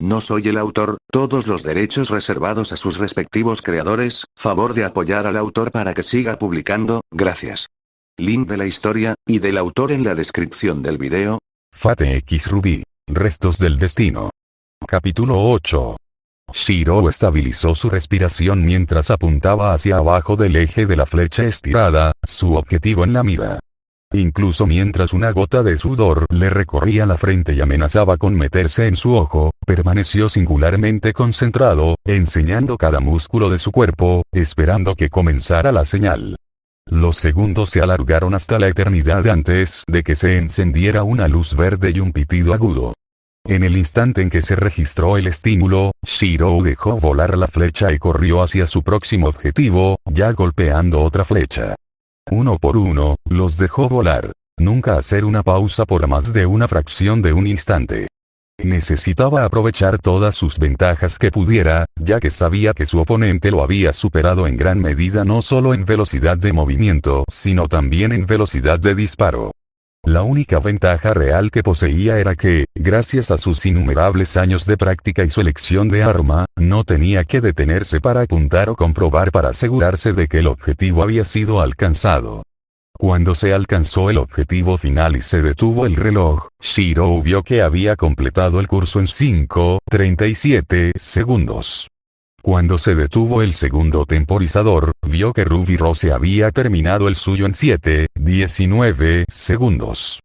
No soy el autor, todos los derechos reservados a sus respectivos creadores, favor de apoyar al autor para que siga publicando, gracias. Link de la historia, y del autor en la descripción del video. Fate X Ruby. Restos del destino. Capítulo 8. Shiro estabilizó su respiración mientras apuntaba hacia abajo del eje de la flecha estirada, su objetivo en la mira. Incluso mientras una gota de sudor le recorría la frente y amenazaba con meterse en su ojo, permaneció singularmente concentrado, enseñando cada músculo de su cuerpo, esperando que comenzara la señal. Los segundos se alargaron hasta la eternidad antes de que se encendiera una luz verde y un pitido agudo. En el instante en que se registró el estímulo, Shiro dejó volar la flecha y corrió hacia su próximo objetivo, ya golpeando otra flecha. Uno por uno, los dejó volar. Nunca hacer una pausa por más de una fracción de un instante. Necesitaba aprovechar todas sus ventajas que pudiera, ya que sabía que su oponente lo había superado en gran medida no solo en velocidad de movimiento, sino también en velocidad de disparo. La única ventaja real que poseía era que, gracias a sus innumerables años de práctica y su elección de arma, no tenía que detenerse para apuntar o comprobar para asegurarse de que el objetivo había sido alcanzado. Cuando se alcanzó el objetivo final y se detuvo el reloj, Shiro vio que había completado el curso en 5:37 segundos. Cuando se detuvo el segundo temporizador, vio que Ruby Rose había terminado el suyo en 7:19 segundos.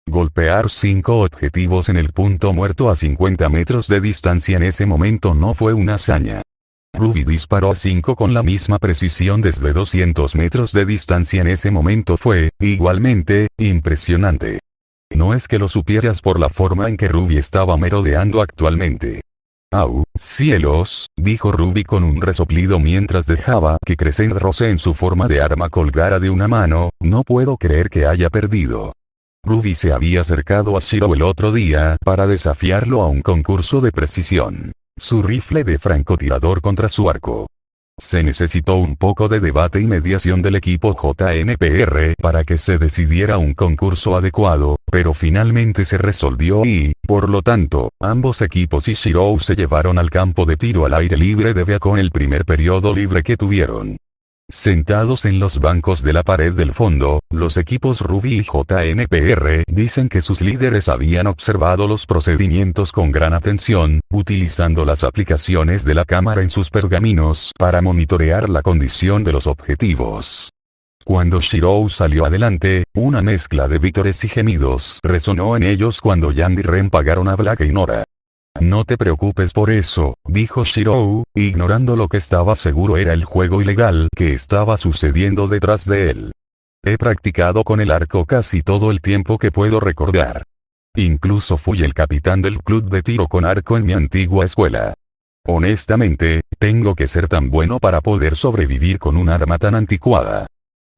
Golpear 5 objetivos en el punto muerto a 50 metros de distancia en ese momento no fue una hazaña. Ruby disparó a 5 con la misma precisión desde 200 metros de distancia en ese momento fue, igualmente, impresionante. No es que lo supieras por la forma en que Ruby estaba merodeando actualmente. «¡Au, cielos!», dijo Ruby con un resoplido mientras dejaba que Crescent Rose en su forma de arma colgara de una mano, «No puedo creer que haya perdido». Ruby se había acercado a Shiro el otro día para desafiarlo a un concurso de precisión. Su rifle de francotirador contra su arco. Se necesitó un poco de debate y mediación del equipo JNPR para que se decidiera un concurso adecuado, pero finalmente se resolvió y, por lo tanto, ambos equipos y Shiro se llevaron al campo de tiro al aire libre de Beacon el primer periodo libre que tuvieron. Sentados en los bancos de la pared del fondo, los equipos Ruby y JNPR dicen que sus líderes habían observado los procedimientos con gran atención, utilizando las aplicaciones de la cámara en sus pergaminos para monitorear la condición de los objetivos. Cuando Shiro salió adelante, una mezcla de vítores y gemidos resonó en ellos cuando Yang y Ren pagaron a Black y Nora. «No te preocupes por eso», dijo Shiro, ignorando lo que estaba seguro era el juego ilegal que estaba sucediendo detrás de él. «He practicado con el arco casi todo el tiempo que puedo recordar. Incluso fui el capitán del club de tiro con arco en mi antigua escuela. Honestamente, tengo que ser tan bueno para poder sobrevivir con un arma tan anticuada.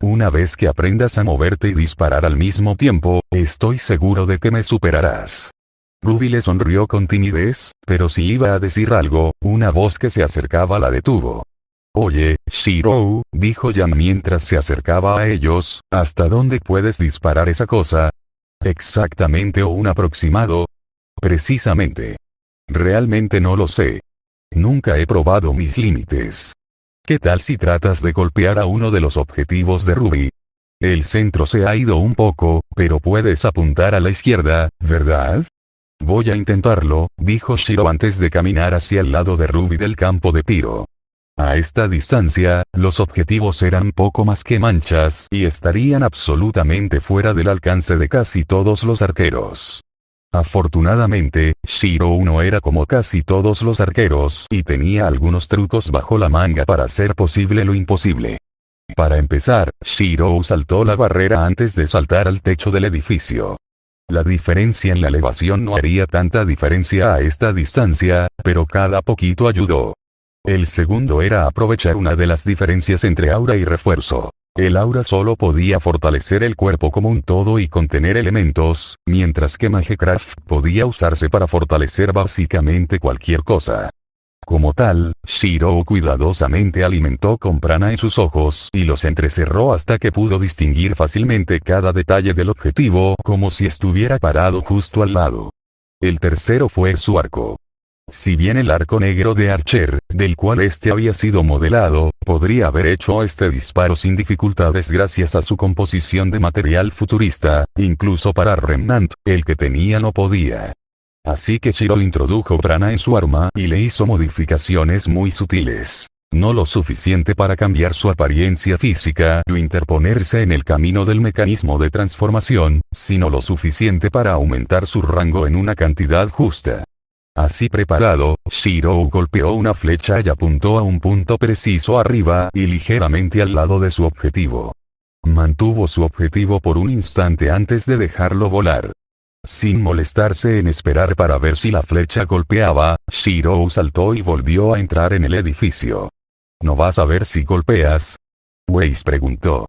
Una vez que aprendas a moverte y disparar al mismo tiempo, estoy seguro de que me superarás». Ruby le sonrió con timidez, pero si iba a decir algo, una voz que se acercaba la detuvo. «Oye, Shiro», dijo Yang mientras se acercaba a ellos, «¿hasta dónde puedes disparar esa cosa?» «Exactamente o un aproximado». «Precisamente. Realmente no lo sé. Nunca he probado mis límites. ¿Qué tal si tratas de golpear a uno de los objetivos de Ruby? El centro se ha ido un poco, pero puedes apuntar a la izquierda, ¿verdad?» «Voy a intentarlo», dijo Shiro antes de caminar hacia el lado de Ruby del campo de tiro. A esta distancia, los objetivos eran poco más que manchas y estarían absolutamente fuera del alcance de casi todos los arqueros. Afortunadamente, Shiro no era como casi todos los arqueros y tenía algunos trucos bajo la manga para hacer posible lo imposible. Para empezar, Shiro saltó la barrera antes de saltar al techo del edificio. La diferencia en la elevación no haría tanta diferencia a esta distancia, pero cada poquito ayudó. El segundo era aprovechar una de las diferencias entre aura y refuerzo. El aura solo podía fortalecer el cuerpo como un todo y contener elementos, mientras que Magecraft podía usarse para fortalecer básicamente cualquier cosa. Como tal, Shiro cuidadosamente alimentó con prana en sus ojos y los entrecerró hasta que pudo distinguir fácilmente cada detalle del objetivo como si estuviera parado justo al lado. El tercero fue su arco. Si bien el arco negro de Archer, del cual este había sido modelado, podría haber hecho este disparo sin dificultades gracias a su composición de material futurista, incluso para Remnant, el que tenía no podía. Así que Shiro introdujo prana en su arma y le hizo modificaciones muy sutiles. No lo suficiente para cambiar su apariencia física o interponerse en el camino del mecanismo de transformación, sino lo suficiente para aumentar su rango en una cantidad justa. Así preparado, Shiro golpeó una flecha y apuntó a un punto preciso arriba y ligeramente al lado de su objetivo. Mantuvo su objetivo por un instante antes de dejarlo volar. Sin molestarse en esperar para ver si la flecha golpeaba, Shiro saltó y volvió a entrar en el edificio. ¿No vas a ver si golpeas? Weiss preguntó.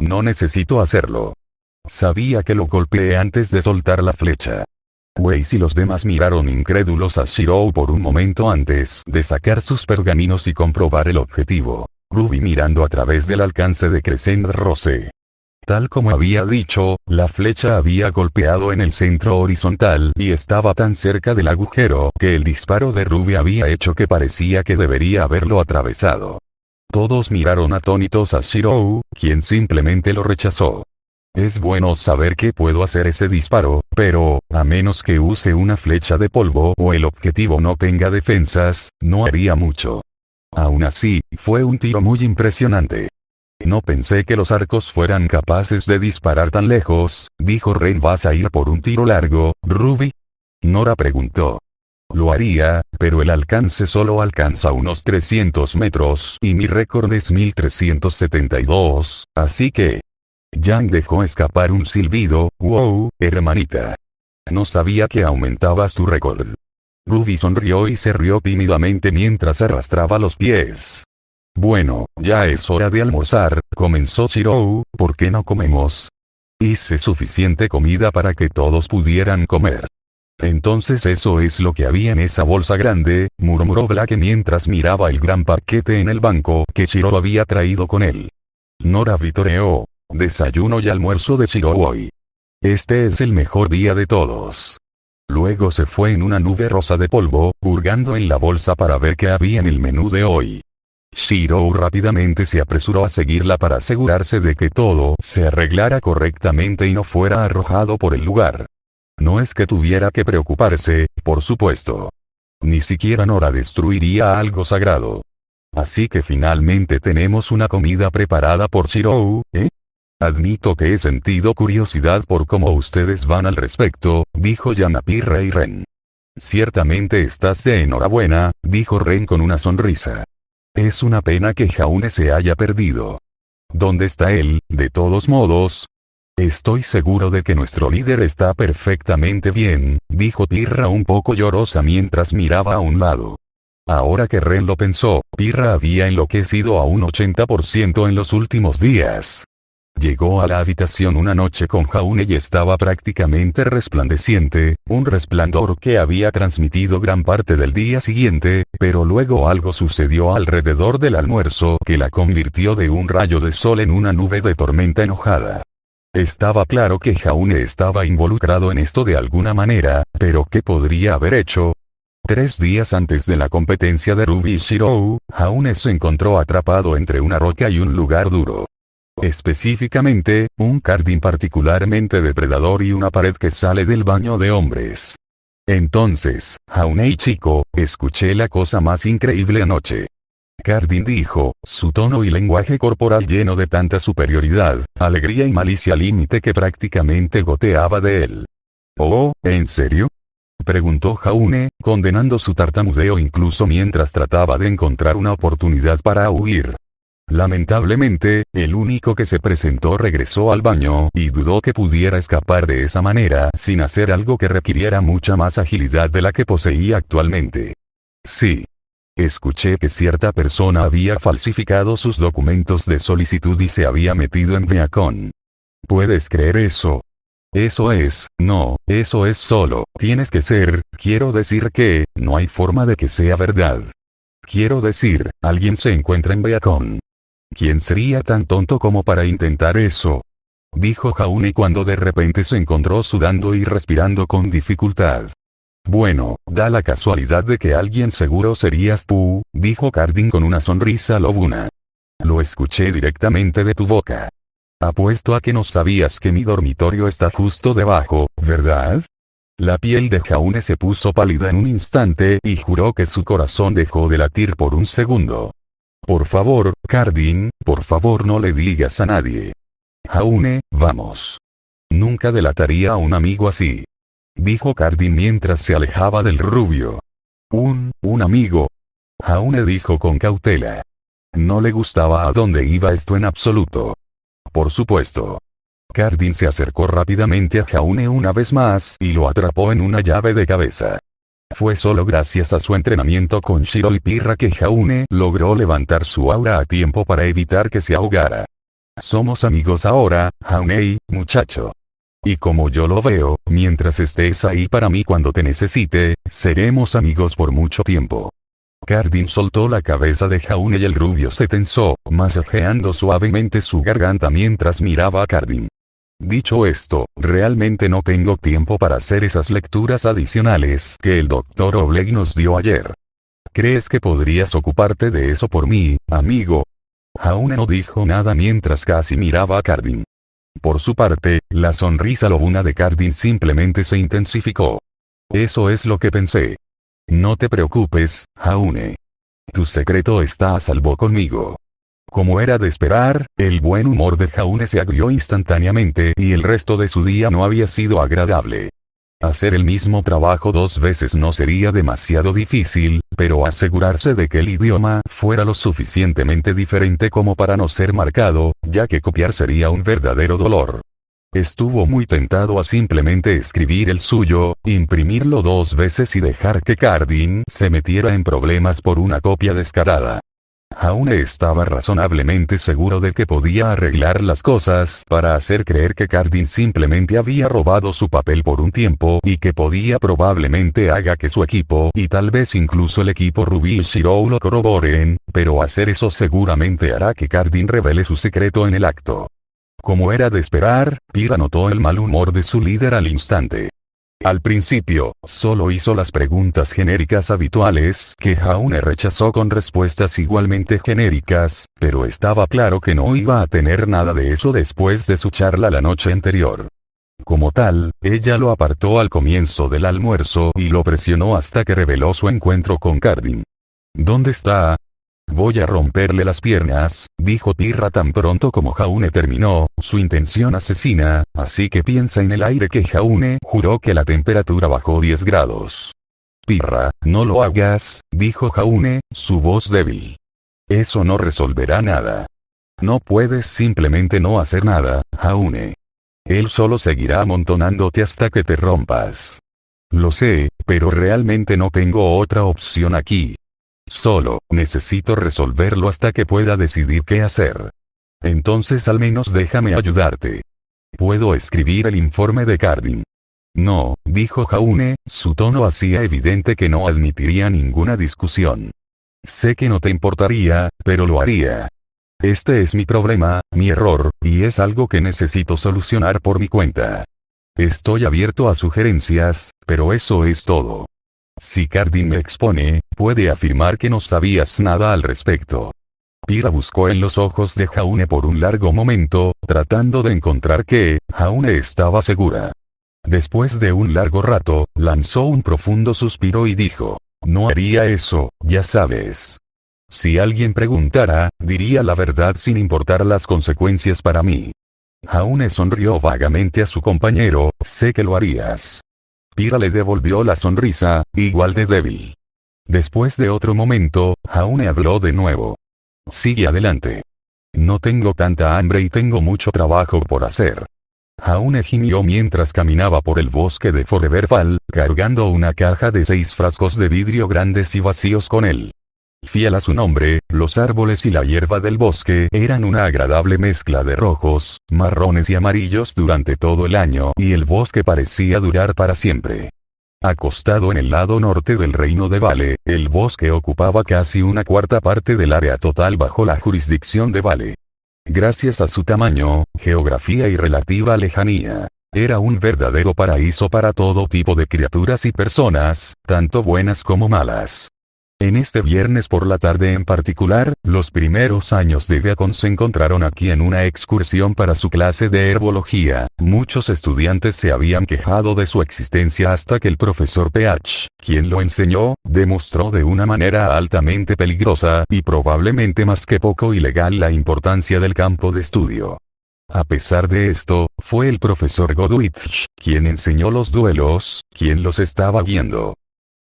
No necesito hacerlo. Sabía que lo golpeé antes de soltar la flecha. Weiss y los demás miraron incrédulos a Shiro por un momento antes de sacar sus pergaminos y comprobar el objetivo. Ruby mirando a través del alcance de Crescent Rose. Tal como había dicho, la flecha había golpeado en el centro horizontal y estaba tan cerca del agujero que el disparo de Ruby había hecho que parecía que debería haberlo atravesado. Todos miraron atónitos a Shiro, quien simplemente lo rechazó. Es bueno saber que puedo hacer ese disparo, pero, a menos que use una flecha de polvo o el objetivo no tenga defensas, no haría mucho. Aún así, fue un tiro muy impresionante. No pensé que los arcos fueran capaces de disparar tan lejos, dijo Ren. ¿Vas a ir por un tiro largo, Ruby? Nora preguntó. Lo haría, pero el alcance solo alcanza unos 300 metros y mi récord es 1372, así que... Yang dejó escapar un silbido. Wow, hermanita. No sabía que aumentabas tu récord. Ruby sonrió y se rió tímidamente mientras arrastraba los pies. Bueno, ya es hora de almorzar, comenzó Shiro. ¿Por qué no comemos? Hice suficiente comida para que todos pudieran comer. Entonces eso es lo que había en esa bolsa grande, murmuró Blake mientras miraba el gran paquete en el banco que Shiro había traído con él. Nora vitoreó. Desayuno y almuerzo de Shiro hoy. Este es el mejor día de todos. Luego se fue en una nube rosa de polvo, hurgando en la bolsa para ver qué había en el menú de hoy. Shiro rápidamente se apresuró a seguirla para asegurarse de que todo se arreglara correctamente y no fuera arrojado por el lugar. No es que tuviera que preocuparse, por supuesto. Ni siquiera Nora destruiría algo sagrado. Así que finalmente tenemos una comida preparada por Shiro, ¿eh? Admito que he sentido curiosidad por cómo ustedes van al respecto, dijo Yanapirra y Ren. Ciertamente estás de enhorabuena, dijo Ren con una sonrisa. Es una pena que Jaune se haya perdido. ¿Dónde está él, de todos modos? Estoy seguro de que nuestro líder está perfectamente bien, dijo Pirra un poco llorosa mientras miraba a un lado. Ahora que Ren lo pensó, Pirra había enloquecido a un 80% en los últimos días. Llegó a la habitación una noche con Jaune y estaba prácticamente resplandeciente, un resplandor que había transmitido gran parte del día siguiente, pero luego algo sucedió alrededor del almuerzo que la convirtió de un rayo de sol en una nube de tormenta enojada. Estaba claro que Jaune estaba involucrado en esto de alguna manera, pero ¿qué podría haber hecho? 3 días antes de la competencia de Ruby y Shiro, Jaune se encontró atrapado entre una roca y un lugar duro. Específicamente, un jardín particularmente depredador y una pared que sale del baño de hombres. Entonces, Jaune chico, escuché la cosa más increíble anoche. Cardin dijo, su tono y lenguaje corporal lleno de tanta superioridad, alegría y malicia al límite que prácticamente goteaba de él. «Oh, ¿en serio?», preguntó Jaune, condenando su tartamudeo incluso mientras trataba de encontrar una oportunidad para huir. Lamentablemente, el único que se presentó regresó al baño y dudó que pudiera escapar de esa manera sin hacer algo que requiriera mucha más agilidad de la que poseía actualmente. Sí. Escuché que cierta persona había falsificado sus documentos de solicitud y se había metido en Viacon. ¿Puedes creer eso? Eso es solo, tienes que ser, quiero decir que, no hay forma de que sea verdad. Quiero decir, alguien se encuentra en Viacon. ¿Quién sería tan tonto como para intentar eso?, dijo Jaune cuando de repente se encontró sudando y respirando con dificultad. Bueno, da la casualidad de que alguien seguro serías tú, dijo Cardin con una sonrisa lobuna. Lo escuché directamente de tu boca. Apuesto a que no sabías que mi dormitorio está justo debajo, ¿verdad? La piel de Jaune se puso pálida en un instante y juró que su corazón dejó de latir por un segundo. Por favor, Cardin, por favor no le digas a nadie. Jaune, vamos. Nunca delataría a un amigo así. Dijo Cardin mientras se alejaba del rubio. Un amigo. Jaune dijo con cautela. No le gustaba a dónde iba esto en absoluto. Por supuesto. Cardin se acercó rápidamente a Jaune una vez más y lo atrapó en una llave de cabeza. Fue solo gracias a su entrenamiento con Shiro y Pirra que Jaune logró levantar su aura a tiempo para evitar que se ahogara. Somos amigos ahora, Jaunei, muchacho. Y como yo lo veo, mientras estés ahí para mí cuando te necesite, seremos amigos por mucho tiempo. Cardin soltó la cabeza de Jaune y el rubio se tensó, masajeando suavemente su garganta mientras miraba a Cardin. Dicho esto, realmente no tengo tiempo para hacer esas lecturas adicionales que el Dr. Oleg nos dio ayer. ¿Crees que podrías ocuparte de eso por mí, amigo? Jaune no dijo nada mientras casi miraba a Cardin. Por su parte, la sonrisa lobuna de Cardin simplemente se intensificó. Eso es lo que pensé. No te preocupes, Jaune. Tu secreto está a salvo conmigo. Como era de esperar, el buen humor de Jaune se agrió instantáneamente y el resto de su día no había sido agradable. Hacer el mismo trabajo 2 veces no sería demasiado difícil, pero asegurarse de que el idioma fuera lo suficientemente diferente como para no ser marcado, ya que copiar sería un verdadero dolor. Estuvo muy tentado a simplemente escribir el suyo, imprimirlo 2 veces y dejar que Cardin se metiera en problemas por una copia descarada. Jaune estaba razonablemente seguro de que podía arreglar las cosas para hacer creer que Cardin simplemente había robado su papel por un tiempo y que podía probablemente haga que su equipo y tal vez incluso el equipo Ruby y Shiro lo corroboren, pero hacer eso seguramente hará que Cardin revele su secreto en el acto. Como era de esperar, Pira notó el mal humor de su líder al instante. Al principio, solo hizo las preguntas genéricas habituales que Jaune rechazó con respuestas igualmente genéricas, pero estaba claro que no iba a tener nada de eso después de su charla la noche anterior. Como tal, ella lo apartó al comienzo del almuerzo y lo presionó hasta que reveló su encuentro con Cardin. ¿Dónde está? Voy a romperle las piernas, dijo Pirra tan pronto como Jaune terminó su intención asesina, así que piensa en el aire que Jaune juró que la temperatura bajó 10 grados. Pirra, no lo hagas, dijo Jaune, su voz débil. Eso no resolverá nada. No puedes simplemente no hacer nada, Jaune. Él solo seguirá amontonándote hasta que te rompas. Lo sé, pero realmente no tengo otra opción aquí. Solo, necesito resolverlo hasta que pueda decidir qué hacer. Entonces al menos déjame ayudarte. Puedo escribir el informe de Cardin. No, dijo Jaune, su tono hacía evidente que no admitiría ninguna discusión. Sé que no te importaría, pero lo haría. Este es mi problema, mi error, y es algo que necesito solucionar por mi cuenta. Estoy abierto a sugerencias, pero eso es todo. Si Cardin me expone, puede afirmar que no sabías nada al respecto. Pira buscó en los ojos de Jaune por un largo momento, tratando de encontrar que Jaune estaba segura. Después de un largo rato, lanzó un profundo suspiro y dijo, no haría eso, ya sabes. Si alguien preguntara, diría la verdad sin importar las consecuencias para mí. Jaune sonrió vagamente a su compañero, sé que lo harías. Pira le devolvió la sonrisa, igual de débil. Después de otro momento, Jaune habló de nuevo. Sigue adelante. No tengo tanta hambre y tengo mucho trabajo por hacer. Jaune gimió mientras caminaba por el bosque de Foreverfall, cargando una caja de 6 frascos de vidrio grandes y vacíos con él. Fiel a su nombre, los árboles y la hierba del bosque eran una agradable mezcla de rojos, marrones y amarillos durante todo el año y el bosque parecía durar para siempre. Acostado en el lado norte del reino de Vale, el bosque ocupaba casi una cuarta parte del área total bajo la jurisdicción de Vale. Gracias a su tamaño, geografía y relativa lejanía, Era un verdadero paraíso para todo tipo de criaturas y personas, tanto buenas como malas. En este viernes por la tarde en particular, los primeros años de Beacon se encontraron aquí en una excursión para su clase de herbología. Muchos estudiantes se habían quejado de su existencia hasta que el profesor Peach, quien lo enseñó, demostró de una manera altamente peligrosa y probablemente más que poco ilegal la importancia del campo de estudio. A pesar de esto, fue el profesor Godwitch, quien enseñó los duelos, quien los estaba viendo.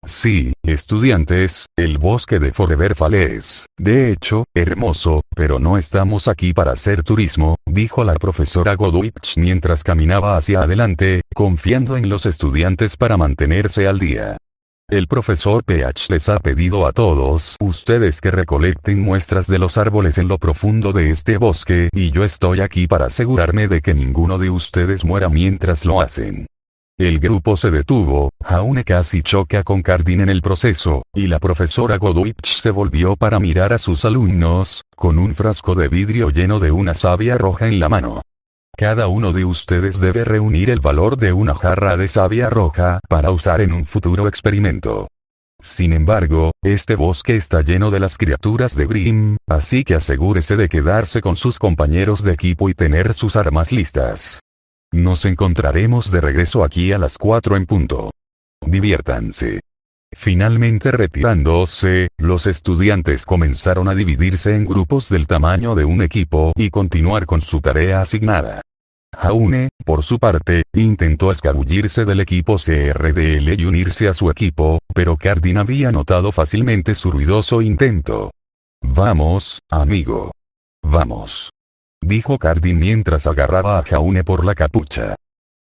Sí, estudiantes, el bosque de Forever Fall es, de hecho, hermoso, pero no estamos aquí para hacer turismo, dijo la profesora Godwitch mientras caminaba hacia adelante, confiando en los estudiantes para mantenerse al día. El profesor Peach les ha pedido a todos ustedes que recolecten muestras de los árboles en lo profundo de este bosque y yo estoy aquí para asegurarme de que ninguno de ustedes muera mientras lo hacen. El grupo se detuvo, Jaune casi choca con Cardin en el proceso, y la profesora Godwitch se volvió para mirar a sus alumnos, con un frasco de vidrio lleno de una savia roja en la mano. Cada uno de ustedes debe reunir el valor de una jarra de savia roja para usar en un futuro experimento. Sin embargo, este bosque está lleno de las criaturas de Grimm, así que asegúrese de quedarse con sus compañeros de equipo y tener sus armas listas. Nos encontraremos de regreso aquí a las 4 en punto. Diviértanse. Finalmente retirándose, los estudiantes comenzaron a dividirse en grupos del tamaño de un equipo y continuar con su tarea asignada. Jaune, por su parte, intentó escabullirse del equipo CRDL y unirse a su equipo, pero Cardin había notado fácilmente su ruidoso intento. «Vamos, amigo. Vamos», dijo Cardin mientras agarraba a Jaune por la capucha.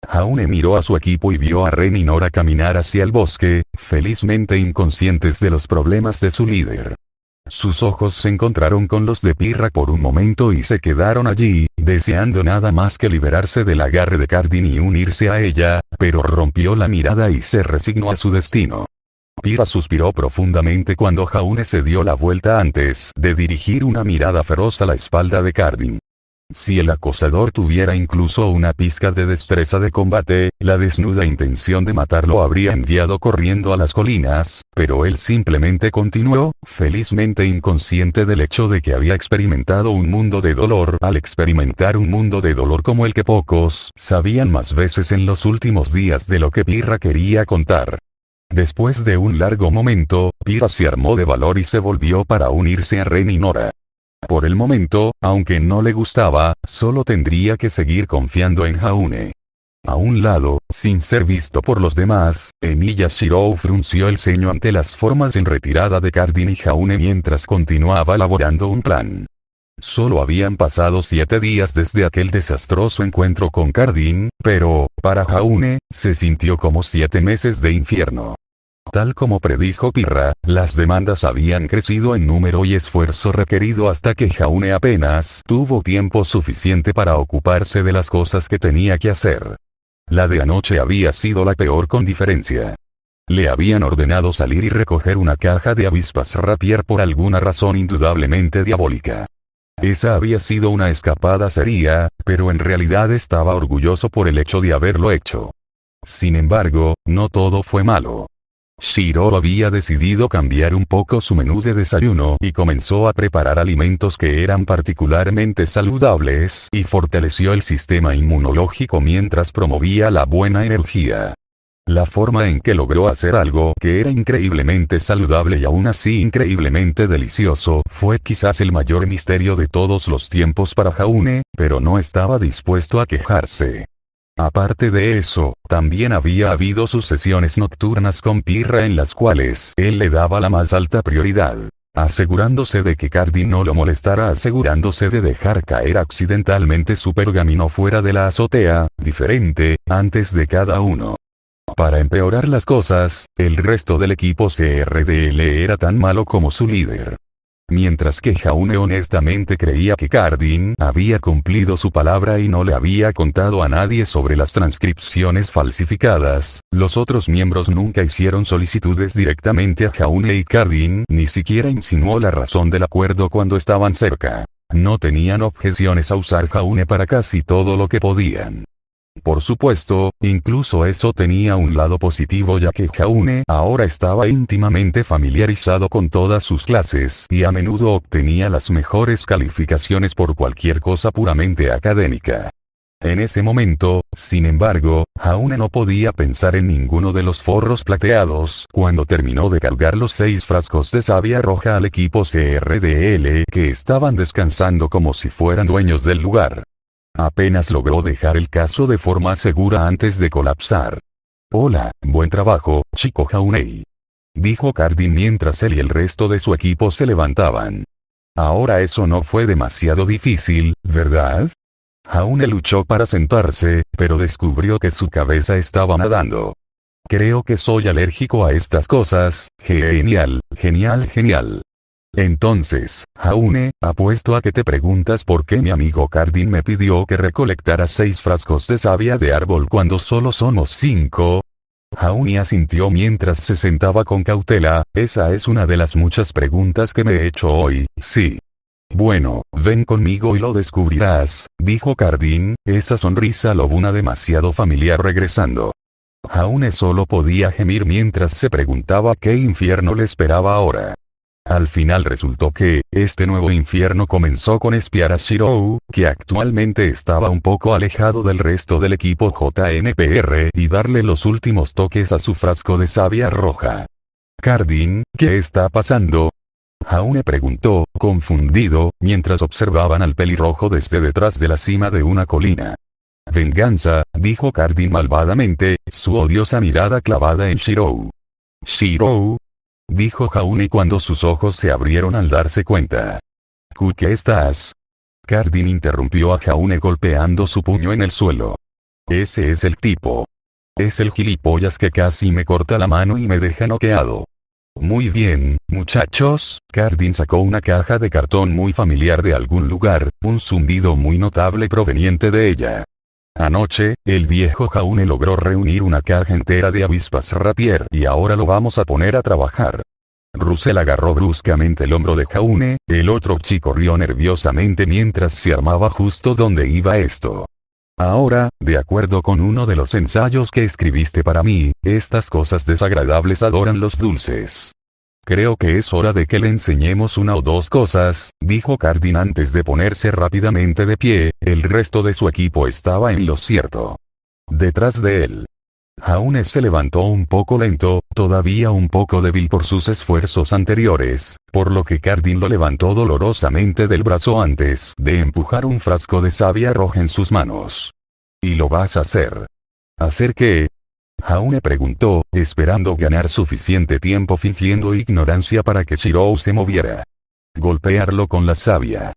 Jaune miró a su equipo y vio a Ren y Nora caminar hacia el bosque, felizmente inconscientes de los problemas de su líder. Sus ojos se encontraron con los de Pirra por un momento y se quedaron allí, deseando nada más que liberarse del agarre de Cardin y unirse a ella, pero rompió la mirada y se resignó a su destino. Pirra suspiró profundamente cuando Jaune se dio la vuelta antes de dirigir una mirada feroz a la espalda de Cardin. Si el acosador tuviera incluso una pizca de destreza de combate, la desnuda intención de matarlo habría enviado corriendo a las colinas, pero él simplemente continuó, felizmente inconsciente del hecho de que había experimentado un mundo de dolor al experimentar un mundo de dolor como el que pocos sabían más veces en los últimos días de lo que Pirra quería contar. Después de un largo momento, Pirra se armó de valor y se volvió para unirse a Ren y Nora. Por el momento, aunque no le gustaba, solo tendría que seguir confiando en Jaune. A un lado, sin ser visto por los demás, Emilia Shirou frunció el ceño ante las formas en retirada de Cardin y Jaune mientras continuaba elaborando un plan. Solo habían pasado 7 días desde aquel desastroso encuentro con Cardin, pero, para Jaune, se sintió como 7 meses de infierno. Tal como predijo Pirra, las demandas habían crecido en número y esfuerzo requerido hasta que Jaune apenas tuvo tiempo suficiente para ocuparse de las cosas que tenía que hacer. La de anoche había sido la peor con diferencia. Le habían ordenado salir y recoger una caja de avispas rapier por alguna razón indudablemente diabólica. Esa había sido una escapada seria, pero en realidad estaba orgulloso por el hecho de haberlo hecho. Sin embargo, no todo fue malo. Shiro había decidido cambiar un poco su menú de desayuno y comenzó a preparar alimentos que eran particularmente saludables y fortaleció el sistema inmunológico mientras promovía la buena energía. La forma en que logró hacer algo que era increíblemente saludable y aún así increíblemente delicioso fue quizás el mayor misterio de todos los tiempos para Jaune, pero no estaba dispuesto a quejarse. Aparte de eso, también había habido sus sesiones nocturnas con Pirra en las cuales él le daba la más alta prioridad, asegurándose de que Cardin no lo molestara, asegurándose de dejar caer accidentalmente su pergamino fuera de la azotea, diferente, antes de cada uno. Para empeorar las cosas, el resto del equipo CRDL era tan malo como su líder. Mientras que Jaune honestamente creía que Cardin había cumplido su palabra y no le había contado a nadie sobre las transcripciones falsificadas, los otros miembros nunca hicieron solicitudes directamente a Jaune y Cardin ni siquiera insinuó la razón del acuerdo cuando estaban cerca. No tenían objeciones a usar Jaune para casi todo lo que podían. Por supuesto, incluso eso tenía un lado positivo ya que Jaune ahora estaba íntimamente familiarizado con todas sus clases y a menudo obtenía las mejores calificaciones por cualquier cosa puramente académica. En ese momento, sin embargo, Jaune no podía pensar en ninguno de los forros plateados cuando terminó de cargar los 6 frascos de savia roja al equipo CRDL que estaban descansando como si fueran dueños del lugar. Apenas logró dejar el caso de forma segura antes de colapsar. «Hola, buen trabajo, chico Jaunei», dijo Cardin mientras él y el resto de su equipo se levantaban. Ahora eso no fue demasiado difícil, ¿verdad? Jaune luchó para sentarse, pero descubrió que su cabeza estaba nadando. «Creo que soy alérgico a estas cosas, genial, genial, genial». Entonces, Jaune, apuesto a que te preguntas por qué mi amigo Cardin me pidió que recolectara 6 frascos de savia de árbol cuando solo somos 5. Jaune asintió mientras se sentaba con cautela. Esa es una de las muchas preguntas que me he hecho hoy, sí. Bueno, ven conmigo y lo descubrirás, dijo Cardin, esa sonrisa lobuna demasiado familiar regresando. Jaune solo podía gemir mientras se preguntaba qué infierno le esperaba ahora. Al final resultó que, este nuevo infierno comenzó con espiar a Shirou, que actualmente estaba un poco alejado del resto del equipo JNPR y darle los últimos toques a su frasco de savia roja. «Cardin, ¿qué está pasando?», Jaune preguntó, confundido, mientras observaban al pelirrojo desde detrás de la cima de una colina. «Venganza», dijo Cardin malvadamente, su odiosa mirada clavada en Shirou. «Shirou», dijo Jaune cuando sus ojos se abrieron al darse cuenta. «¿Qué estás?». Cardin interrumpió a Jaune golpeando su puño en el suelo. «Ese es el tipo. Es el gilipollas que casi me corta la mano y me deja noqueado». «Muy bien, muchachos», Cardin sacó una caja de cartón muy familiar de algún lugar, un zumbido muy notable proveniente de ella. Anoche, el viejo Jaune logró reunir una caja entera de avispas rapier y ahora lo vamos a poner a trabajar. Russell agarró bruscamente el hombro de Jaune, el otro chico rió nerviosamente mientras se armaba justo donde iba esto. «Ahora, de acuerdo con uno de los ensayos que escribiste para mí, estas cosas desagradables adoran los dulces. Creo que es hora de que le enseñemos una o dos cosas», dijo Cardin antes de ponerse rápidamente de pie. El resto de su equipo estaba en lo cierto. Detrás de él. Jaune se levantó un poco lento, todavía un poco débil por sus esfuerzos anteriores, por lo que Cardin lo levantó dolorosamente del brazo antes de empujar un frasco de savia roja en sus manos. «¿Y lo vas a hacer?». «¿Hacer qué?». Jaune preguntó, esperando ganar suficiente tiempo fingiendo ignorancia para que Shirou se moviera. «Golpearlo con la savia».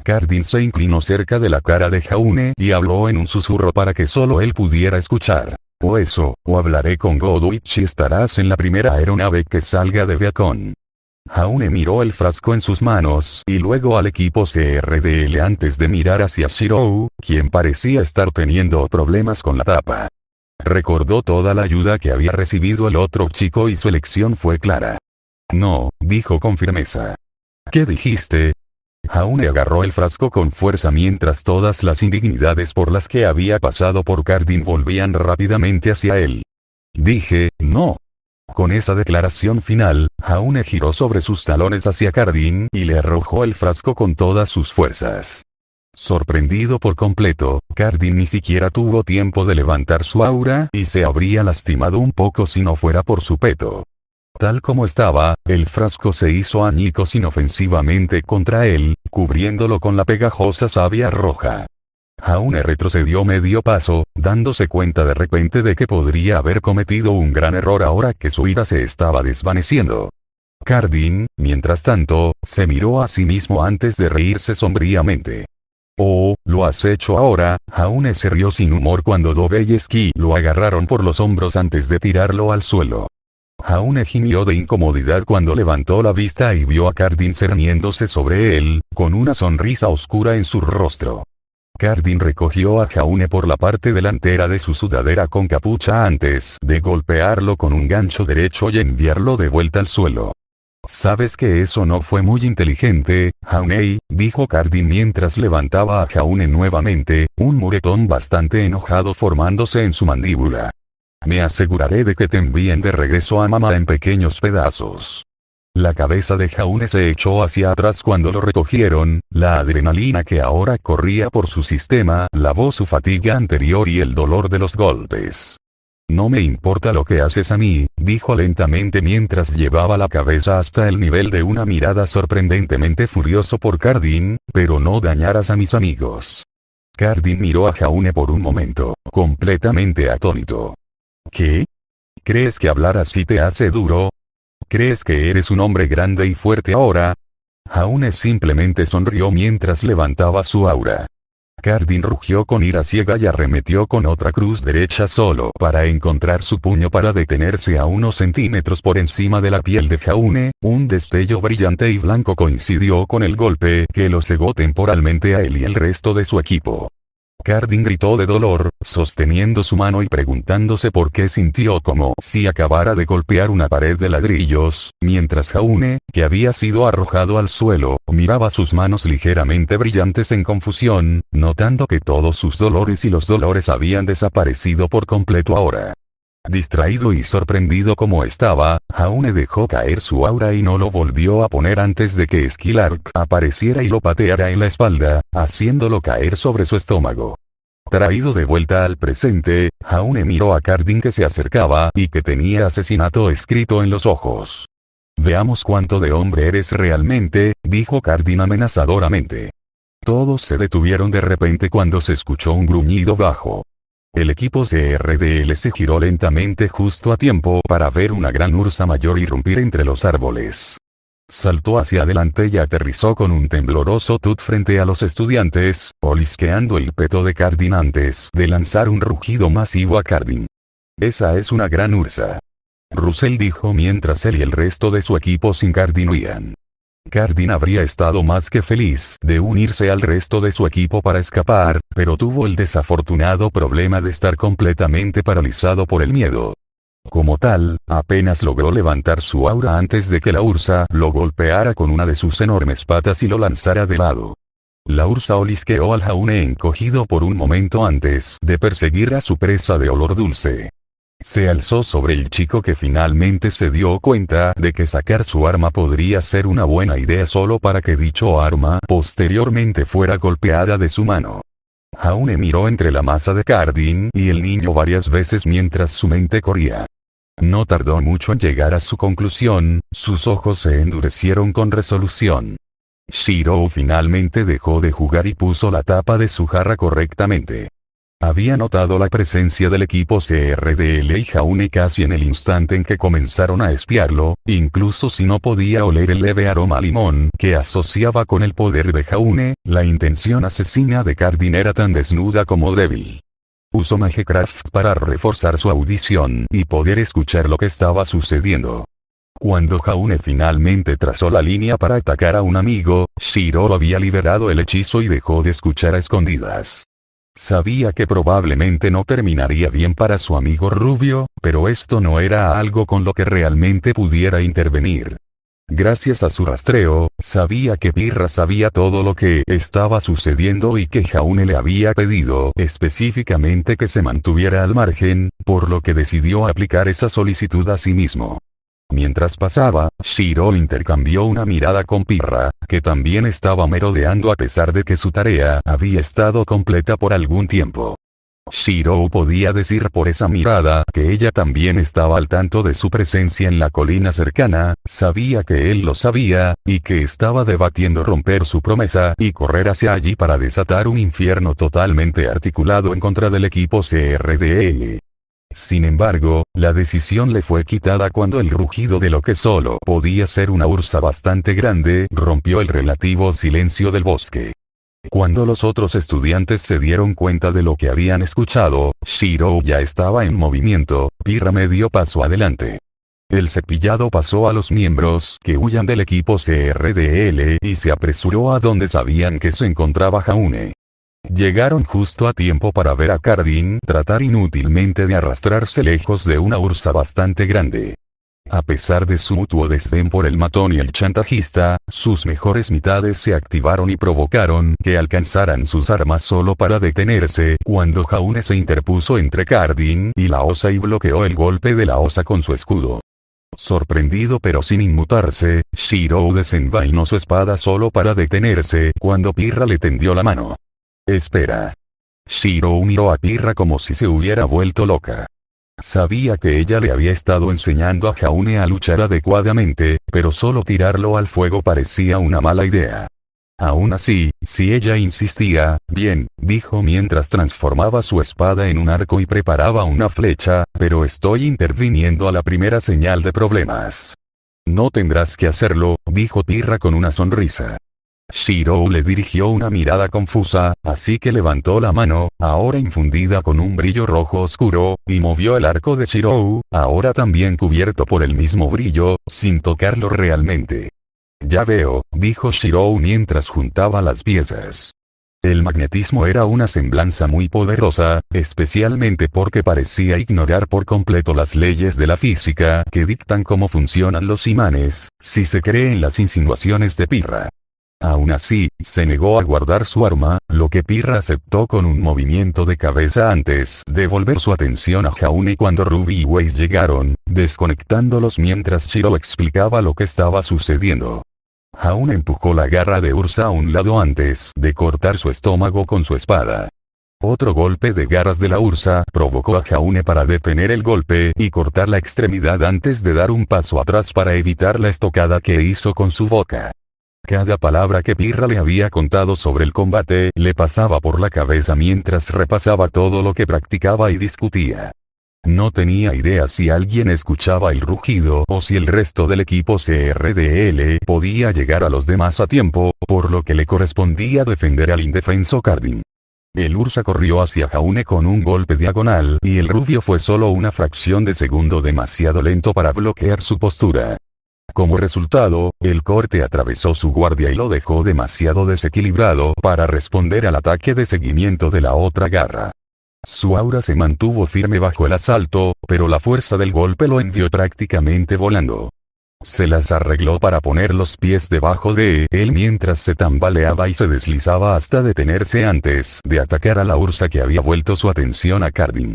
Cardin se inclinó cerca de la cara de Jaune y habló en un susurro para que solo él pudiera escuchar. «O eso, o hablaré con Godwich y estarás en la primera aeronave que salga de Beacon». Jaune miró el frasco en sus manos y luego al equipo CRDL antes de mirar hacia Shirou, quien parecía estar teniendo problemas con la tapa. Recordó toda la ayuda que había recibido el otro chico y su elección fue clara. «No», dijo con firmeza. «¿Qué dijiste?». Jaune agarró el frasco con fuerza mientras todas las indignidades por las que había pasado por Cardin volvían rápidamente hacia él. «Dije, no». Con esa declaración final, Jaune giró sobre sus talones hacia Cardin y le arrojó el frasco con todas sus fuerzas. Sorprendido por completo, Cardin ni siquiera tuvo tiempo de levantar su aura y se habría lastimado un poco si no fuera por su peto. Tal como estaba, el frasco se hizo añicos inofensivamente contra él, cubriéndolo con la pegajosa savia roja. Jaune retrocedió medio paso, dándose cuenta de repente de que podría haber cometido un gran error ahora que su ira se estaba desvaneciendo. Cardin, mientras tanto, se miró a sí mismo antes de reírse sombríamente. «Oh, ¿lo has hecho ahora?». Jaune se rió sin humor cuando Dove y Ski lo agarraron por los hombros antes de tirarlo al suelo. Jaune gimió de incomodidad cuando levantó la vista y vio a Cardin cerniéndose sobre él, con una sonrisa oscura en su rostro. Cardin recogió a Jaune por la parte delantera de su sudadera con capucha antes de golpearlo con un gancho derecho y enviarlo de vuelta al suelo. Sabes que eso no fue muy inteligente, Jaunei, dijo Cardin mientras levantaba a Jaune nuevamente, un moretón bastante enojado formándose en su mandíbula. Me aseguraré de que te envíen de regreso a mamá en pequeños pedazos. La cabeza de Jaune se echó hacia atrás cuando lo recogieron, la adrenalina que ahora corría por su sistema lavó su fatiga anterior y el dolor de los golpes. No me importa lo que haces a mí, dijo lentamente mientras llevaba la cabeza hasta el nivel de una mirada sorprendentemente furioso por Cardin, pero no dañarás a mis amigos. Cardin miró a Jaune por un momento, completamente atónito. ¿Qué? ¿Crees que hablar así te hace duro? ¿Crees que eres un hombre grande y fuerte ahora? Jaune simplemente sonrió mientras levantaba su aura. Cardin rugió con ira ciega y arremetió con otra cruz derecha solo para encontrar su puño para detenerse a unos centímetros por encima de la piel de Jaune, un destello brillante y blanco coincidió con el golpe que lo cegó temporalmente a él y el resto de su equipo. Cardin gritó de dolor, sosteniendo su mano y preguntándose por qué sintió como si acabara de golpear una pared de ladrillos, mientras Jaune, que había sido arrojado al suelo, miraba sus manos ligeramente brillantes en confusión, notando que todos sus dolores y los dolores habían desaparecido por completo ahora. Distraído y sorprendido como estaba, Jaune dejó caer su aura y no lo volvió a poner antes de que Skylark apareciera y lo pateara en la espalda, haciéndolo caer sobre su estómago. Traído de vuelta al presente, Jaune miró a Cardin que se acercaba y que tenía asesinato escrito en los ojos. Veamos cuánto de hombre eres realmente, dijo Cardin amenazadoramente. Todos se detuvieron de repente cuando se escuchó un gruñido bajo. El equipo CRDL se giró lentamente justo a tiempo para ver una gran ursa mayor irrumpir entre los árboles. Saltó hacia adelante y aterrizó con un tembloroso tut frente a los estudiantes, olisqueando el peto de Cardin antes de lanzar un rugido masivo a Cardin. Esa es una gran ursa. Russell dijo mientras él y el resto de su equipo sin Cardin huían. Cardin habría estado más que feliz de unirse al resto de su equipo para escapar, pero tuvo el desafortunado problema de estar completamente paralizado por el miedo. Como tal, apenas logró levantar su aura antes de que la ursa lo golpeara con una de sus enormes patas y lo lanzara de lado. La ursa olisqueó al Jaune encogido por un momento antes de perseguir a su presa de olor dulce. Se alzó sobre el chico que finalmente se dio cuenta de que sacar su arma podría ser una buena idea solo para que dicho arma posteriormente fuera golpeada de su mano. Jaune miró entre la masa de Cardin y el niño varias veces mientras su mente corría. No tardó mucho en llegar a su conclusión, sus ojos se endurecieron con resolución. Shiro finalmente dejó de jugar y puso la tapa de su jarra correctamente. Había notado la presencia del equipo CRDL y Jaune casi en el instante en que comenzaron a espiarlo, incluso si no podía oler el leve aroma a limón que asociaba con el poder de Jaune, la intención asesina de Cardin era tan desnuda como débil. Usó Magecraft para reforzar su audición y poder escuchar lo que estaba sucediendo. Cuando Jaune finalmente trazó la línea para atacar a un amigo, Shiro había liberado el hechizo y dejó de escuchar a escondidas. Sabía que probablemente no terminaría bien para su amigo rubio, pero esto no era algo con lo que realmente pudiera intervenir. Gracias a su rastreo, sabía que Pirra sabía todo lo que estaba sucediendo y que Jaune le había pedido específicamente que se mantuviera al margen, por lo que decidió aplicar esa solicitud a sí mismo. Mientras pasaba, Shiro intercambió una mirada con Pirra, que también estaba merodeando a pesar de que su tarea había estado completa por algún tiempo. Shiro podía decir por esa mirada que ella también estaba al tanto de su presencia en la colina cercana, sabía que él lo sabía, y que estaba debatiendo romper su promesa y correr hacia allí para desatar un infierno totalmente articulado en contra del equipo CRDL. Sin embargo, la decisión le fue quitada cuando el rugido de lo que solo podía ser una ursa bastante grande rompió el relativo silencio del bosque. Cuando los otros estudiantes se dieron cuenta de lo que habían escuchado, Shiro ya estaba en movimiento, Pirra medio paso adelante. El cepillado pasó a los miembros que huyan del equipo CRDL y se apresuró a donde sabían que se encontraba Jaune. Llegaron justo a tiempo para ver a Cardin tratar inútilmente de arrastrarse lejos de una ursa bastante grande. A pesar de su mutuo desdén por el matón y el chantajista, sus mejores mitades se activaron y provocaron que alcanzaran sus armas solo para detenerse cuando Jaune se interpuso entre Cardin y la osa y bloqueó el golpe de la osa con su escudo. Sorprendido pero sin inmutarse, Shirou desenvainó su espada solo para detenerse cuando Pirra le tendió la mano. «Espera». Shirou miró a Pirra como si se hubiera vuelto loca. Sabía que ella le había estado enseñando a Jaune a luchar adecuadamente, pero solo tirarlo al fuego parecía una mala idea. Aún así, si ella insistía, bien, dijo mientras transformaba su espada en un arco y preparaba una flecha, pero estoy interviniendo a la primera señal de problemas. No tendrás que hacerlo, dijo Pirra con una sonrisa. Shirou le dirigió una mirada confusa, así que levantó la mano, ahora infundida con un brillo rojo oscuro, y movió el arco de Shirou, ahora también cubierto por el mismo brillo, sin tocarlo realmente. Ya veo, dijo Shirou mientras juntaba las piezas. El magnetismo era una semblanza muy poderosa, especialmente porque parecía ignorar por completo las leyes de la física que dictan cómo funcionan los imanes, si se cree en las insinuaciones de Pirra. Aún así, se negó a guardar su arma, lo que Pirra aceptó con un movimiento de cabeza antes de volver su atención a Jaune cuando Ruby y Weiss llegaron, desconectándolos mientras Shirou explicaba lo que estaba sucediendo. Jaune empujó la garra de Ursa a un lado antes de cortar su estómago con su espada. Otro golpe de garras de la Ursa provocó a Jaune para detener el golpe y cortar la extremidad antes de dar un paso atrás para evitar la estocada que hizo con su boca. Cada palabra que Pirra le había contado sobre el combate le pasaba por la cabeza mientras repasaba todo lo que practicaba y discutía. No tenía idea si alguien escuchaba el rugido o si el resto del equipo CRDL podía llegar a los demás a tiempo, por lo que le correspondía defender al indefenso Cardin. El Ursa corrió hacia Jaune con un golpe diagonal y el rubio fue solo una fracción de segundo demasiado lento para bloquear su postura. Como resultado, el corte atravesó su guardia y lo dejó demasiado desequilibrado para responder al ataque de seguimiento de la otra garra. Su aura se mantuvo firme bajo el asalto, pero la fuerza del golpe lo envió prácticamente volando. Se las arregló para poner los pies debajo de él mientras se tambaleaba y se deslizaba hasta detenerse antes de atacar a la Ursa que había vuelto su atención a Cardin.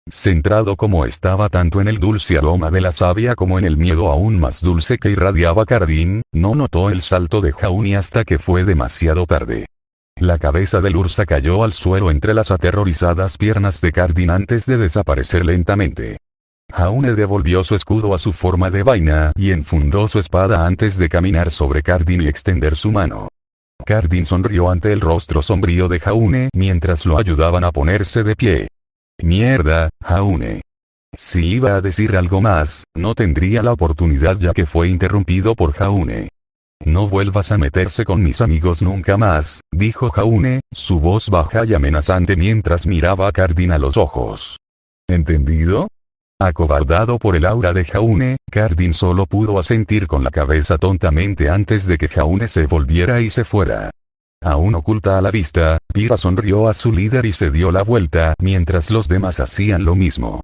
Centrado como estaba tanto en el dulce aroma de la savia como en el miedo aún más dulce que irradiaba Cardin, no notó el salto de Jaune hasta que fue demasiado tarde. La cabeza del Ursa cayó al suelo entre las aterrorizadas piernas de Cardin antes de desaparecer lentamente. Jaune devolvió su escudo a su forma de vaina y enfundó su espada antes de caminar sobre Cardin y extender su mano. Cardin sonrió ante el rostro sombrío de Jaune mientras lo ayudaban a ponerse de pie. Mierda, Jaune. Si iba a decir algo más, no tendría la oportunidad ya que fue interrumpido por Jaune. No vuelvas a meterse con mis amigos nunca más, dijo Jaune, su voz baja y amenazante mientras miraba a Cardin a los ojos. ¿Entendido? Acobardado por el aura de Jaune, Cardin solo pudo asentir con la cabeza tontamente antes de que Jaune se volviera y se fuera. Aún oculta a la vista, Pirra sonrió a su líder y se dio la vuelta mientras los demás hacían lo mismo.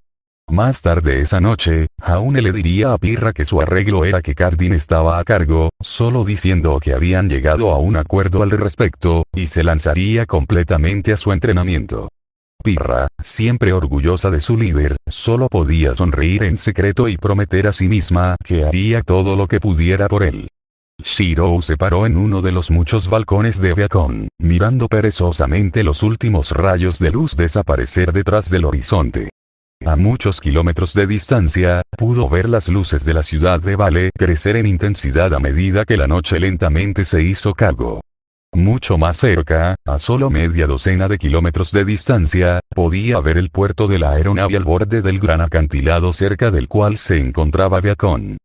Más tarde esa noche, Jaune le diría a Pirra que su arreglo era que Cardin estaba a cargo, solo diciendo que habían llegado a un acuerdo al respecto, y se lanzaría completamente a su entrenamiento. Pirra, siempre orgullosa de su líder, solo podía sonreír en secreto y prometer a sí misma que haría todo lo que pudiera por él. Shirou se paró en uno de los muchos balcones de Viacon, mirando perezosamente los últimos rayos de luz desaparecer detrás del horizonte. A muchos kilómetros de distancia, pudo ver las luces de la ciudad de Vale crecer en intensidad a medida que la noche lentamente se hizo cargo. Mucho más cerca, a solo media docena de kilómetros de distancia, podía ver el puerto de la aeronave al borde del gran acantilado cerca del cual se encontraba Viacon.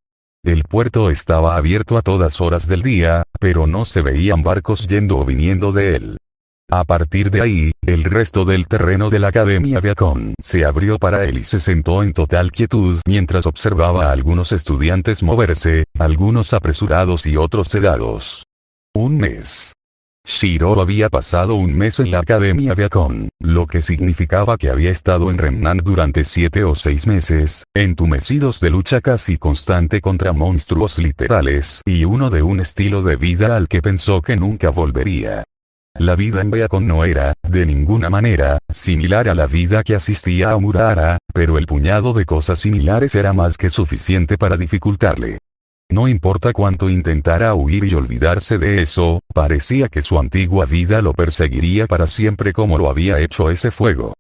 El puerto estaba abierto a todas horas del día, pero no se veían barcos yendo o viniendo de él. A partir de ahí, el resto del terreno de la Academia Viacon se abrió para él y se sentó en total quietud mientras observaba a algunos estudiantes moverse, algunos apresurados y otros sedados. Un mes. Shiro había pasado un mes en la Academia Viacom, lo que significaba que había estado en Remnant durante 7 o 6 meses, entumecidos de lucha casi constante contra monstruos literales y uno de un estilo de vida al que pensó que nunca volvería. La vida en Viacom no era, de ninguna manera, similar a la vida que asistía a Murara, pero el puñado de cosas similares era más que suficiente para dificultarle. No importa cuánto intentara huir y olvidarse de eso, parecía que su antigua vida lo perseguiría para siempre como lo había hecho ese fuego.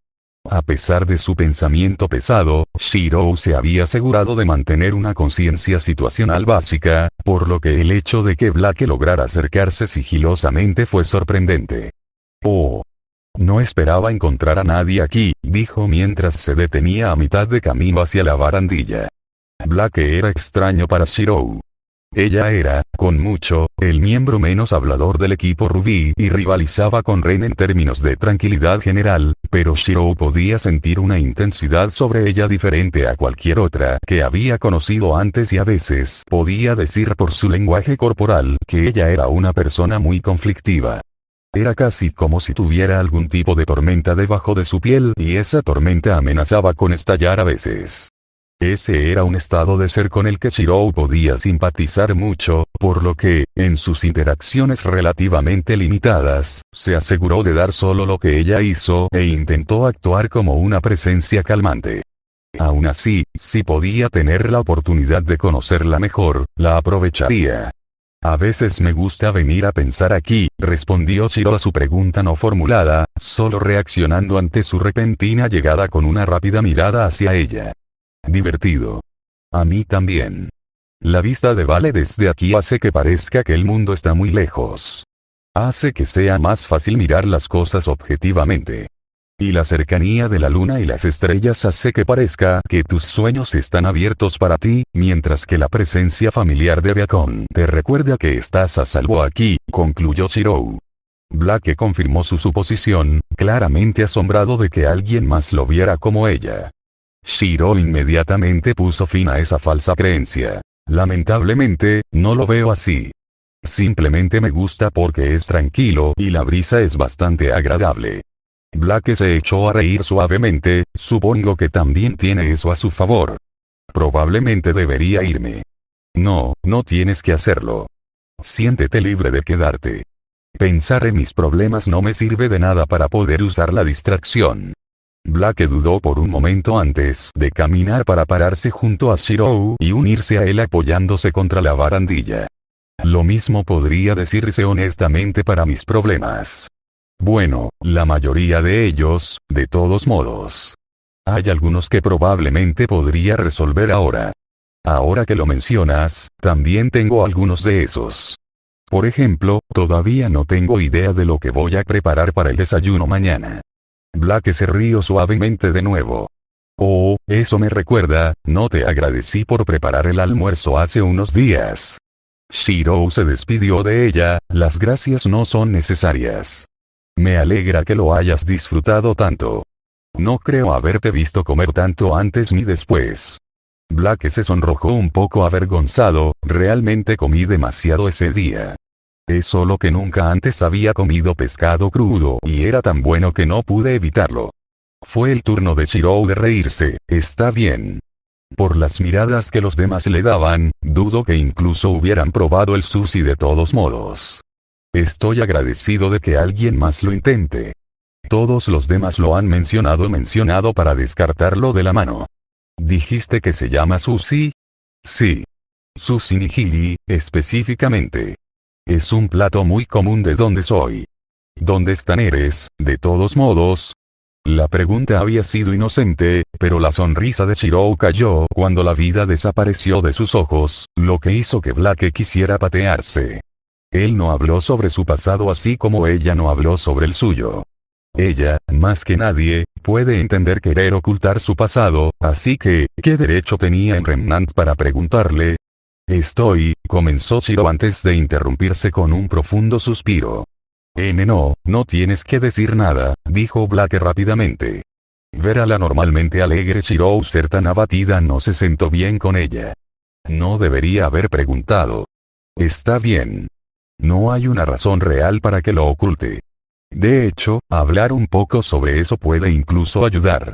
A pesar de su pensamiento pesado, Shiro se había asegurado de mantener una conciencia situacional básica, por lo que el hecho de que Blake lograra acercarse sigilosamente fue sorprendente. Oh. No esperaba encontrar a nadie aquí, dijo mientras se detenía a mitad de camino hacia la barandilla. Blake era extraño para Shiro. Ella era, con mucho, el miembro menos hablador del equipo Rubí y rivalizaba con Ren en términos de tranquilidad general, pero Shiro podía sentir una intensidad sobre ella diferente a cualquier otra que había conocido antes y a veces podía decir por su lenguaje corporal que ella era una persona muy conflictiva. Era casi como si tuviera algún tipo de tormenta debajo de su piel y esa tormenta amenazaba con estallar a veces. Ese era un estado de ser con el que Shiro podía simpatizar mucho, por lo que, en sus interacciones relativamente limitadas, se aseguró de dar solo lo que ella hizo e intentó actuar como una presencia calmante. Aún así, si podía tener la oportunidad de conocerla mejor, la aprovecharía. A veces me gusta venir a pensar aquí, respondió Shiro a su pregunta no formulada, solo reaccionando ante su repentina llegada con una rápida mirada hacia ella. Divertido. A mí también. La vista de Vale desde aquí hace que parezca que el mundo está muy lejos. Hace que sea más fácil mirar las cosas objetivamente. Y la cercanía de la luna y las estrellas hace que parezca que tus sueños están abiertos para ti, mientras que la presencia familiar de Viacom te recuerda que estás a salvo aquí, concluyó Shiro. Blake confirmó su suposición, claramente asombrado de que alguien más lo viera como ella. Shiro inmediatamente puso fin a esa falsa creencia. Lamentablemente, no lo veo así. Simplemente me gusta porque es tranquilo y la brisa es bastante agradable. Blake se echó a reír suavemente, supongo que también tiene eso a su favor. Probablemente debería irme. No, no tienes que hacerlo. Siéntete libre de quedarte. Pensar en mis problemas no me sirve de nada para poder usar la distracción. Blake dudó por un momento antes de caminar para pararse junto a Shiro y unirse a él apoyándose contra la barandilla. Lo mismo podría decirse honestamente para mis problemas. Bueno, la mayoría de ellos, de todos modos. Hay algunos que probablemente podría resolver ahora. Ahora que lo mencionas, también tengo algunos de esos. Por ejemplo, todavía no tengo idea de lo que voy a preparar para el desayuno mañana. Blake se rió suavemente de nuevo. Oh, eso me recuerda, no te agradecí por preparar el almuerzo hace unos días. Shiro se despidió de ella, las gracias no son necesarias. Me alegra que lo hayas disfrutado tanto. No creo haberte visto comer tanto antes ni después. Blake se sonrojó un poco avergonzado, realmente comí demasiado ese día. Es solo que nunca antes había comido pescado crudo y era tan bueno que no pude evitarlo. Fue el turno de Shiro de reírse, está bien. Por las miradas que los demás le daban, dudo que incluso hubieran probado el sushi de todos modos. Estoy agradecido de que alguien más lo intente. Todos los demás lo han mencionado para descartarlo de la mano. ¿Dijiste que se llama sushi? Sí. Sushi nigiri, específicamente. Es un plato muy común de donde soy. ¿Dónde están eres, de todos modos? La pregunta había sido inocente, pero la sonrisa de Shiro cayó cuando la vida desapareció de sus ojos, lo que hizo que Blake quisiera patearse. Él no habló sobre su pasado así como ella no habló sobre el suyo. Ella, más que nadie, puede entender querer ocultar su pasado, así que, ¿qué derecho tenía en Remnant para preguntarle? Comenzó Shiro antes de interrumpirse con un profundo suspiro. No tienes que decir nada, dijo Blake rápidamente. Ver a la normalmente alegre Shiro ser tan abatida no se sentó bien con ella. No debería haber preguntado. Está bien. No hay una razón real para que lo oculte. De hecho, hablar un poco sobre eso puede incluso ayudar.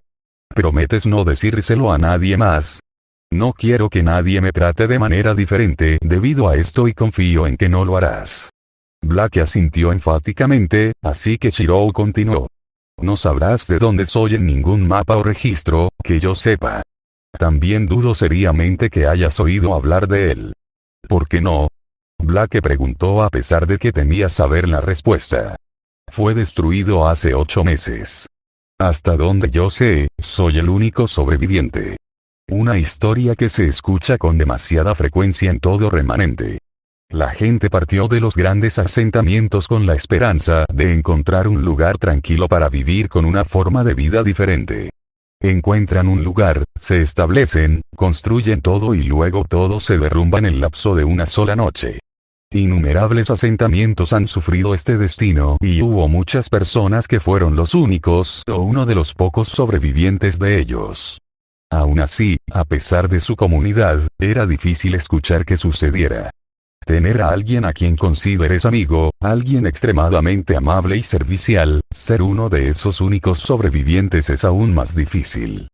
¿Prometes no decírselo a nadie más? No quiero que nadie me trate de manera diferente debido a esto y confío en que no lo harás. Black asintió enfáticamente, así que Shirou continuó. No sabrás de dónde soy en ningún mapa o registro, que yo sepa. También dudo seriamente que hayas oído hablar de él. ¿Por qué no? Black preguntó a pesar de que temía saber la respuesta. Fue destruido hace 8 meses. Hasta donde yo sé, soy el único sobreviviente. Una historia que se escucha con demasiada frecuencia en todo remanente. La gente partió de los grandes asentamientos con la esperanza de encontrar un lugar tranquilo para vivir con una forma de vida diferente. Encuentran un lugar, se establecen, construyen todo y luego todo se derrumba en el lapso de una sola noche. Innumerables asentamientos han sufrido este destino y hubo muchas personas que fueron los únicos o uno de los pocos sobrevivientes de ellos. Aún así, a pesar de su comunidad, era difícil escuchar que sucediera. Tener a alguien a quien consideres amigo, alguien extremadamente amable y servicial, ser uno de esos únicos sobrevivientes es aún más difícil.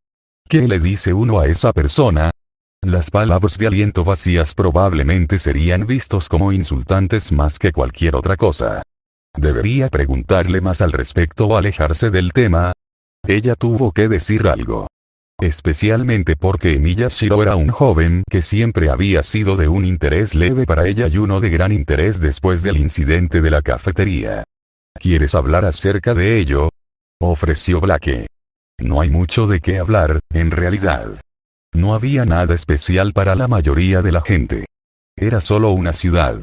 ¿Qué le dice uno a esa persona? Las palabras de aliento vacías probablemente serían vistos como insultantes más que cualquier otra cosa. ¿Debería preguntarle más al respecto o alejarse del tema? Ella tuvo que decir algo. Especialmente porque Miyashiro era un joven que siempre había sido de un interés leve para ella y uno de gran interés después del incidente de la cafetería. ¿Quieres hablar acerca de ello? Ofreció Blake. No hay mucho de qué hablar, en realidad. No había nada especial para la mayoría de la gente. Era solo una ciudad.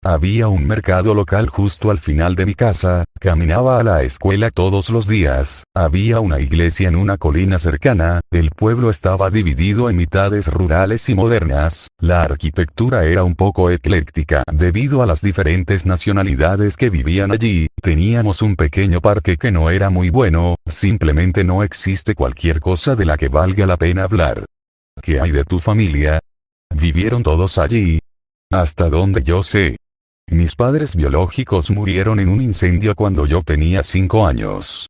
Había un mercado local justo al final de mi casa, caminaba a la escuela todos los días, había una iglesia en una colina cercana, el pueblo estaba dividido en mitades rurales y modernas, la arquitectura era un poco ecléctica debido a las diferentes nacionalidades que vivían allí, teníamos un pequeño parque que no era muy bueno, simplemente no existe cualquier cosa de la que valga la pena hablar. ¿Qué hay de tu familia? ¿Vivieron todos allí? Hasta donde yo sé. Mis padres biológicos murieron en un incendio cuando yo tenía 5 años.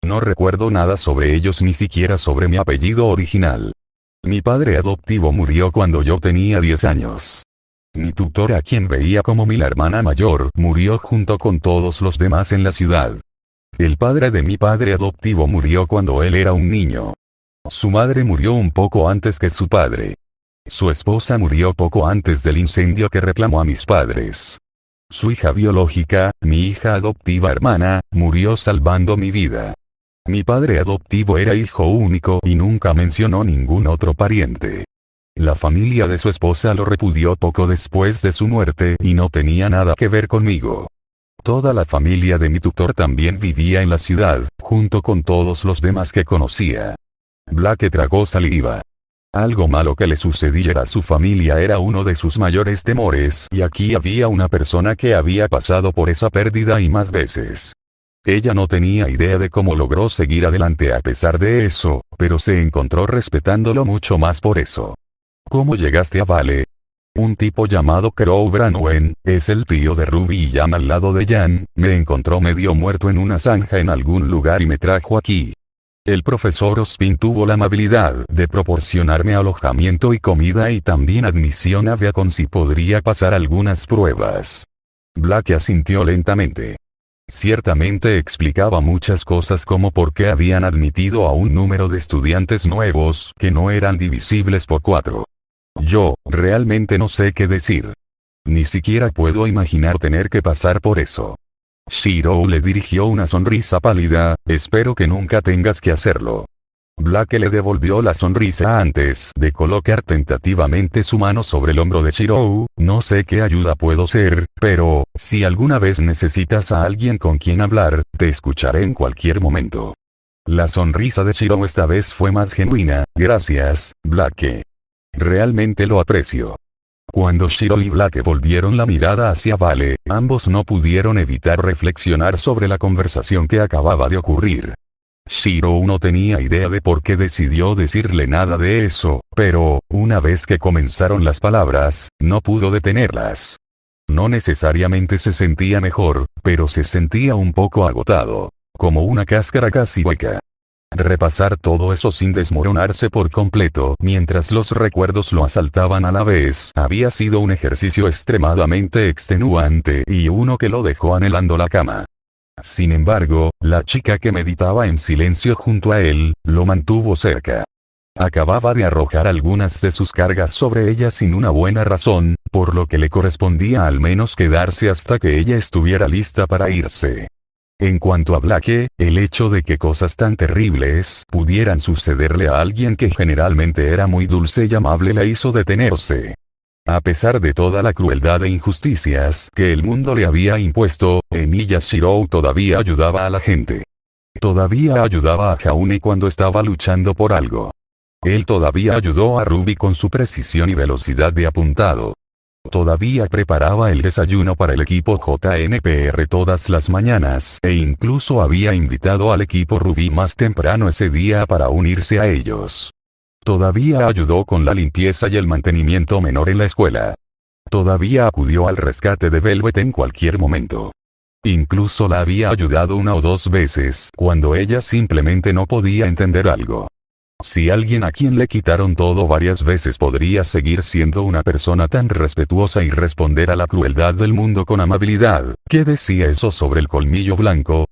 No recuerdo nada sobre ellos ni siquiera sobre mi apellido original. Mi padre adoptivo murió cuando yo tenía 10 años. Mi tutor, a quien veía como mi hermana mayor, murió junto con todos los demás en la ciudad. El padre de mi padre adoptivo murió cuando él era un niño. Su madre murió un poco antes que su padre. Su esposa murió poco antes del incendio que reclamó a mis padres. Su hija biológica, mi hija adoptiva hermana, murió salvando mi vida. Mi padre adoptivo era hijo único y nunca mencionó ningún otro pariente. La familia de su esposa lo repudió poco después de su muerte y no tenía nada que ver conmigo. Toda la familia de mi tutor también vivía en la ciudad, junto con todos los demás que conocía. Blake tragó saliva. Algo malo que le sucediera a su familia era uno de sus mayores temores y aquí había una persona que había pasado por esa pérdida y más veces. Ella no tenía idea de cómo logró seguir adelante a pesar de eso, pero se encontró respetándolo mucho más por eso. ¿Cómo llegaste a Vale? Un tipo llamado Crow Branwen, es el tío de Ruby y Jan al lado de Jan, me encontró medio muerto en una zanja en algún lugar y me trajo aquí. El profesor Ospin tuvo la amabilidad de proporcionarme alojamiento y comida y también admisión a Beacon si podría pasar algunas pruebas. Blake asintió lentamente. Ciertamente explicaba muchas cosas como por qué habían admitido a un número de estudiantes nuevos que no eran divisibles por 4. Yo, realmente no sé qué decir. Ni siquiera puedo imaginar tener que pasar por eso. Shirou le dirigió una sonrisa pálida, espero que nunca tengas que hacerlo. Blake le devolvió la sonrisa antes de colocar tentativamente su mano sobre el hombro de Shirou, no sé qué ayuda puedo ser, pero, si alguna vez necesitas a alguien con quien hablar, te escucharé en cualquier momento. La sonrisa de Shirou esta vez fue más genuina, gracias, Blake. Realmente lo aprecio. Cuando Shirou y Blake volvieron la mirada hacia Vale, ambos no pudieron evitar reflexionar sobre la conversación que acababa de ocurrir. Shirou no tenía idea de por qué decidió decirle nada de eso, pero, una vez que comenzaron las palabras, no pudo detenerlas. No necesariamente se sentía mejor, pero se sentía un poco agotado, como una cáscara casi hueca. Repasar todo eso sin desmoronarse por completo mientras los recuerdos lo asaltaban a la vez había sido un ejercicio extremadamente extenuante y uno que lo dejó anhelando la cama. Sin embargo, la chica que meditaba en silencio junto a él, lo mantuvo cerca. Acababa de arrojar algunas de sus cargas sobre ella sin una buena razón, por lo que le correspondía al menos quedarse hasta que ella estuviera lista para irse. En cuanto a Blake, el hecho de que cosas tan terribles pudieran sucederle a alguien que generalmente era muy dulce y amable la hizo detenerse. A pesar de toda la crueldad e injusticias que el mundo le había impuesto, Emiya Shirou todavía ayudaba a la gente. Todavía ayudaba a Jaune cuando estaba luchando por algo. Él todavía ayudó a Ruby con su precisión y velocidad de apuntado. Todavía preparaba el desayuno para el equipo JNPR todas las mañanas e incluso había invitado al equipo Ruby más temprano ese día para unirse a ellos. Todavía ayudó con la limpieza y el mantenimiento menor en la escuela. Todavía acudió al rescate de Velvet en cualquier momento. Incluso la había ayudado una o dos veces cuando ella simplemente no podía entender algo. Si alguien a quien le quitaron todo varias veces podría seguir siendo una persona tan respetuosa y responder a la crueldad del mundo con amabilidad, ¿qué decía eso sobre el colmillo blanco?